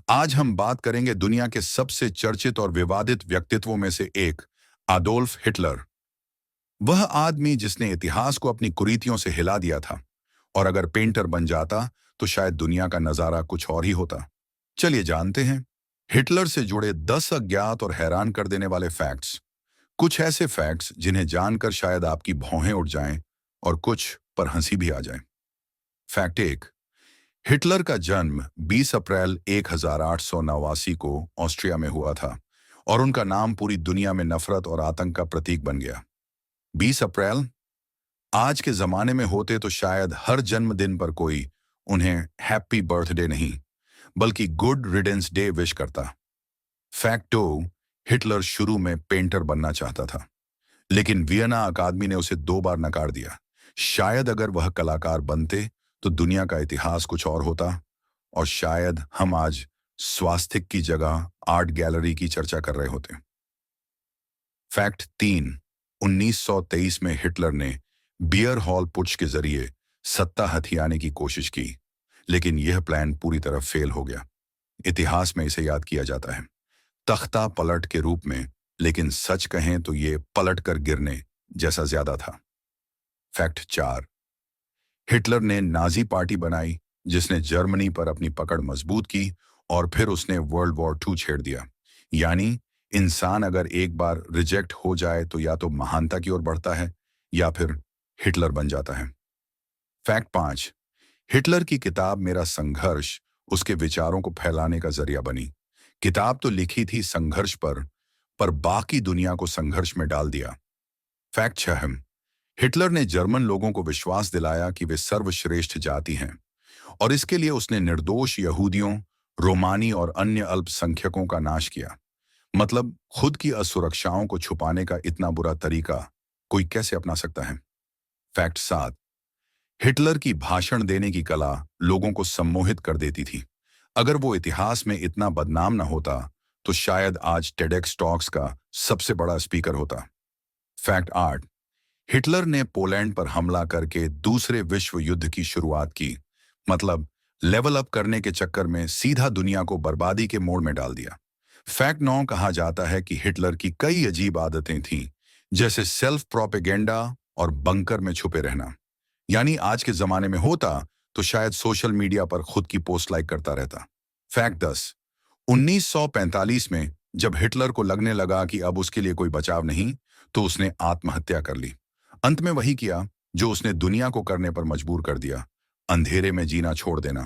आज हम बात करेंगे दुनिया के सबसे चर्चित और विवादित व्यक्तित्वों में से एक, आडोल्फ हिटलर। वह आदमी जिसने इतिहास को अपनी कुरीतियों से हिला दिया था, और अगर पेंटर बन जाता तो शायद दुनिया का नजारा कुछ और ही होता। चलिए जानते हैं हिटलर से जुड़े 10 अज्ञात और हैरान कर देने वाले फैक्ट्स। कुछ ऐसे फैक्ट्स जिन्हें जानकर शायद आपकी भौहें उठ जाएं और कुछ पर हंसी भी आ जाए। फैक्ट 1। हिटलर का जन्म 20 अप्रैल 1889 को ऑस्ट्रिया में हुआ था और उनका नाम पूरी दुनिया में नफरत और आतंक का प्रतीक बन गया। 20 अप्रैल आज के जमाने में होते तो शायद हर जन्मदिन पर कोई उन्हें हैप्पी बर्थडे नहीं बल्कि गुड रिडेंस डे विश करता। फैक्ट 2। हिटलर शुरू में पेंटर बनना चाहता था, लेकिन वियना अकादमी ने उसे 2 बार नकार दिया। शायद अगर वह कलाकार बनते तो दुनिया का इतिहास कुछ और होता और शायद हम आज स्वास्तिक की जगह आर्ट गैलरी की चर्चा कर रहे होते। फैक्ट 3। 1923 में हिटलर ने बियर हॉल पुट्श के जरिए सत्ता हथियाने की कोशिश की, लेकिन यह प्लान पूरी तरह फेल हो गया। इतिहास में इसे याद किया जाता है तख्ता पलट के रूप में, लेकिन सच कहें तो यह पलट कर गिरने जैसा ज्यादा था। फैक्ट 4। हिटलर ने नाजी पार्टी बनाई जिसने जर्मनी पर अपनी पकड़ मजबूत की और फिर उसने वर्ल्ड वॉर 2 छेड़ दिया। यानी इंसान अगर एक बार रिजेक्ट हो जाए तो या तो महानता की ओर बढ़ता है या फिर हिटलर बन जाता है। फैक्ट 5। हिटलर की किताब मेरा संघर्ष उसके विचारों को फैलाने का जरिया बनी। किताब तो लिखी थी संघर्ष पर बाकी दुनिया को संघर्ष में डाल दिया। फैक्ट 6। हिटलर ने जर्मन लोगों को विश्वास दिलाया कि वे सर्वश्रेष्ठ जाति हैं और इसके लिए उसने निर्दोष यहूदियों, रोमानी और अन्य अल्पसंख्यकों का नाश किया। मतलब खुद की असुरक्षाओं को छुपाने का इतना बुरा तरीका कोई कैसे अपना सकता है। फैक्ट 7। हिटलर की भाषण देने की कला लोगों को सम्मोहित कर देती थी। अगर वो इतिहास में इतना बदनाम न होता तो शायद आज टेडेक्स टॉक्स का सबसे बड़ा स्पीकर होता। फैक्ट 8। हिटलर ने पोलैंड पर हमला करके दूसरे विश्व युद्ध की शुरुआत की। मतलब लेवल अप करने के चक्कर में सीधा दुनिया को बर्बादी के मोड़ में डाल दिया। फैक्ट 9। कहा जाता है कि हिटलर की कई अजीब आदतें थीं, जैसे सेल्फ प्रोपेगेंडा और बंकर में छुपे रहना। यानी आज के जमाने में होता तो शायद सोशल मीडिया पर खुद की पोस्ट लाइक करता रहता। फैक्ट 10। 1945 में जब हिटलर को लगने लगा कि अब उसके लिए कोई बचाव नहीं, तो उसने आत्महत्या कर ली। अंत में वही किया जो उसने दुनिया को करने पर मजबूर कर दिया, अंधेरे में जीना छोड़ देना।